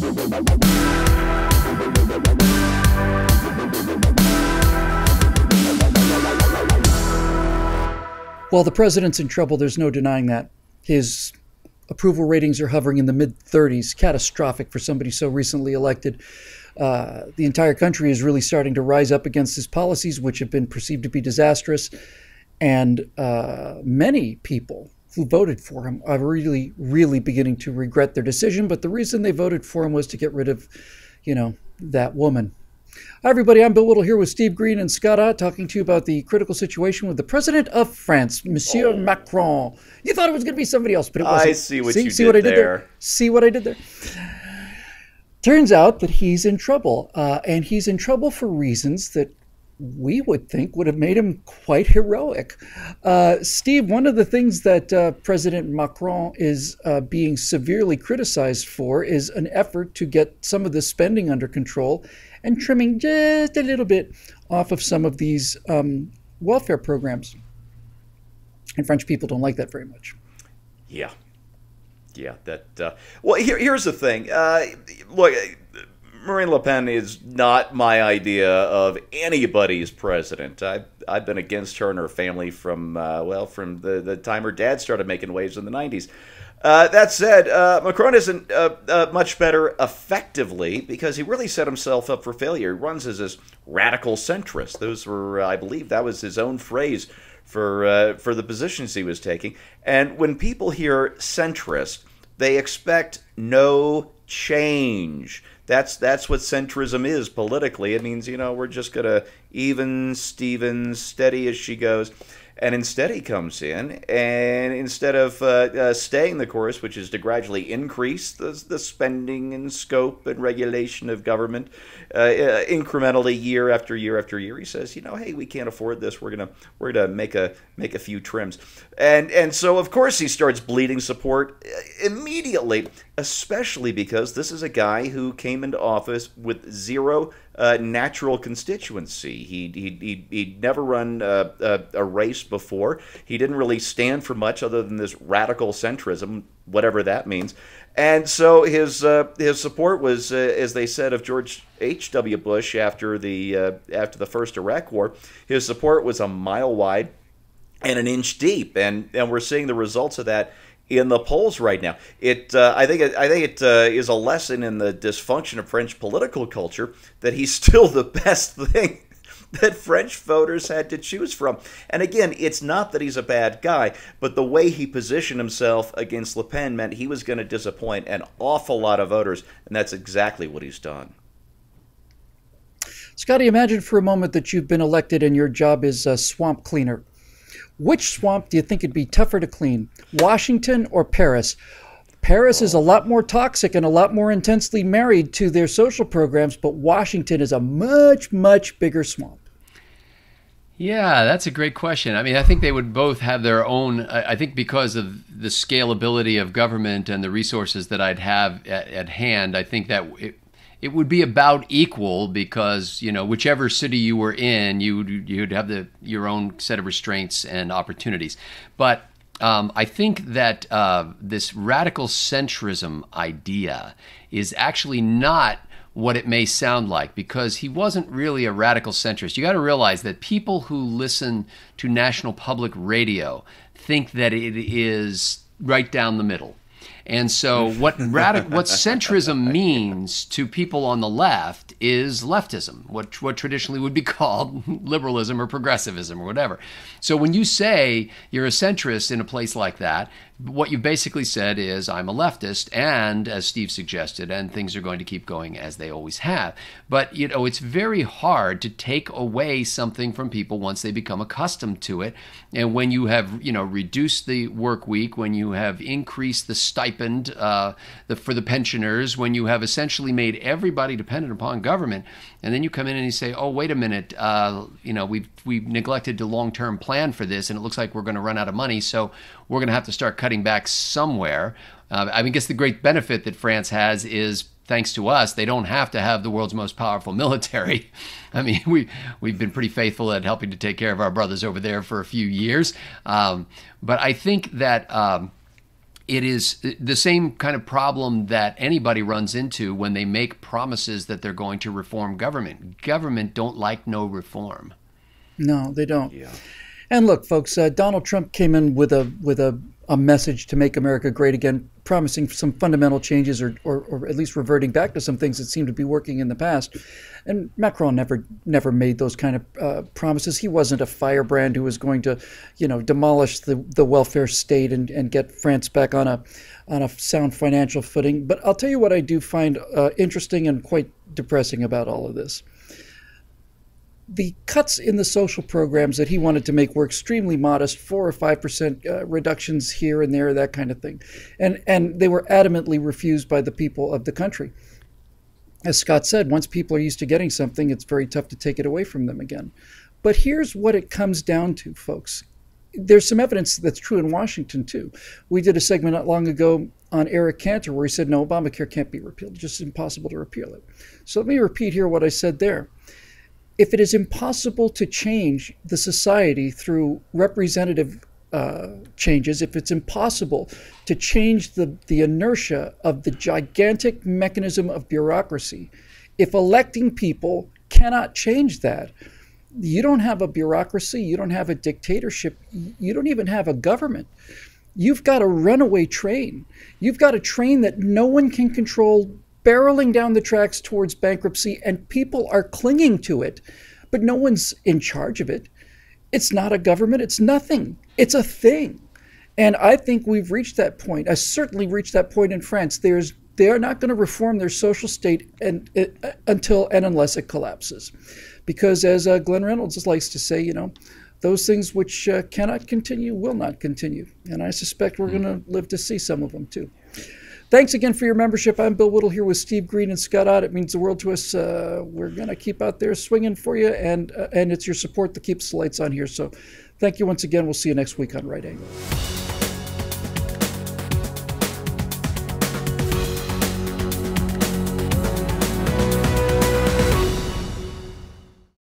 Well, the president's in trouble. There's no denying that. His approval ratings are hovering in the mid-30s, catastrophic for somebody so recently elected. The entire country is really starting to rise up against his policies, which have been perceived to be disastrous. And many people who voted for him are really, really beginning to regret their decision. But the reason they voted for him was to get rid of, that woman. Hi, everybody. I'm Bill Whittle here with Steve Green and Scott Ott, talking to you about the critical situation with the president of France, Monsieur Macron. You thought it was going to be somebody else, but it wasn't. I see what you did there. See what I did there? Turns out that he's in trouble, and he's in trouble for reasons that we would think would have made him quite heroic. Steve, one of the things that President Macron is being severely criticized for is an effort to get some of the spending under control and trimming just a little bit off of some of these welfare programs. And French people don't like that very much. Yeah. Well, here's the thing. Look, Marine Le Pen is not my idea of anybody's president. I've been against her and her family from the time her dad started making waves in the 90s. That said, Macron isn't much better effectively because he really set himself up for failure. He runs as this radical centrist. Those were, I believe, that was his own phrase for the positions he was taking. And when people hear centrist, they expect no change. That's what centrism is politically. It means, we're just going to even Steven, steady as she goes. And instead he comes in, and instead of staying the course, which is to gradually increase the spending and scope and regulation of government incrementally year after year after year, he says, hey, we can't afford this. We're gonna make a few trims, and so of course he starts bleeding support immediately, especially because this is a guy who came into office with zero natural constituency. He'd never run a race before. He didn't really stand for much other than this radical centrism, whatever that means. And so his support was, as they said of George H.W. Bush after the first Iraq War, his support was a mile wide and an inch deep, and we're seeing the results of that in the polls right now. I think it is a lesson in the dysfunction of French political culture that he's still the best thing that French voters had to choose from. And again, it's not that he's a bad guy, but the way he positioned himself against Le Pen meant he was going to disappoint an awful lot of voters, and that's exactly what he's done. Scotty, imagine for a moment that you've been elected and your job is a swamp cleaner. Which swamp do you think it'd be tougher to clean, Washington or Paris? Paris is a lot more toxic and a lot more intensely married to their social programs, but Washington is a much, much bigger swamp. Yeah, that's a great question. I mean, I think they would both have their own, I think because of the scalability of government and the resources that I'd have at hand, I think that it would be about equal because, whichever city you were in, you'd have your own set of restraints and opportunities. But I think that this radical centrism idea is actually not what it may sound like, because he wasn't really a radical centrist. You got to realize that people who listen to National Public Radio think that it is right down the middle. And so what centrism means to people on the left is leftism, what traditionally would be called liberalism or progressivism or whatever. So when you say you're a centrist in a place like that, what you basically said is, I'm a leftist, and as Steve suggested, and things are going to keep going as they always have. But, it's very hard to take away something from people once they become accustomed to it. And when you have, reduced the work week, when you have increased the stipend for the pensioners, when you have essentially made everybody dependent upon government, and then you come in and you say, oh, wait a minute, we've neglected the long-term plan for this, and it looks like we're going to run out of money, so we're going to have to start cutting back somewhere. I guess the great benefit that France has is, thanks to us, they don't have to have the world's most powerful military. I mean, we've been pretty faithful at helping to take care of our brothers over there for a few years. But I think that it is the same kind of problem that anybody runs into when they make promises that they're going to reform government. Government don't like no reform. No, they don't. Yeah. And look, folks, Donald Trump came in with a message to make America great again, promising some fundamental changes or at least reverting back to some things that seemed to be working in the past. And Macron never made those kind of promises. He wasn't a firebrand who was going to, demolish the welfare state and get France back on a sound financial footing. But I'll tell you what I do find interesting and quite depressing about all of this. The cuts in the social programs that he wanted to make were extremely modest, 4 or 5% reductions here and there, that kind of thing. And they were adamantly refused by the people of the country. As Scott said, once people are used to getting something, it's very tough to take it away from them again. But here's what it comes down to, folks. There's some evidence that's true in Washington, too. We did a segment not long ago on Eric Cantor where he said, no, Obamacare can't be repealed. It's just impossible to repeal it. So let me repeat here what I said there. If it is impossible to change the society through representative changes, if it's impossible to change the inertia of the gigantic mechanism of bureaucracy, if electing people cannot change that, you don't have a bureaucracy, you don't have a dictatorship, you don't even have a government. You've got a runaway train. You've got a train that no one can control, barreling down the tracks towards bankruptcy, and people are clinging to it, but no one's in charge of it. It's not a government. It's nothing. It's a thing. And I think we've reached that point. I certainly reached that point in France. They are not going to reform their social state until and unless it collapses. Because as Glenn Reynolds likes to say, those things which cannot continue will not continue. And I suspect we're going to live to see some of them too. Thanks again for your membership. I'm Bill Whittle here with Steve Green and Scott Ott. It means the world to us. We're going to keep out there swinging for you, and it's your support that keeps the lights on here. So thank you once again. We'll see you next week on Right Angle.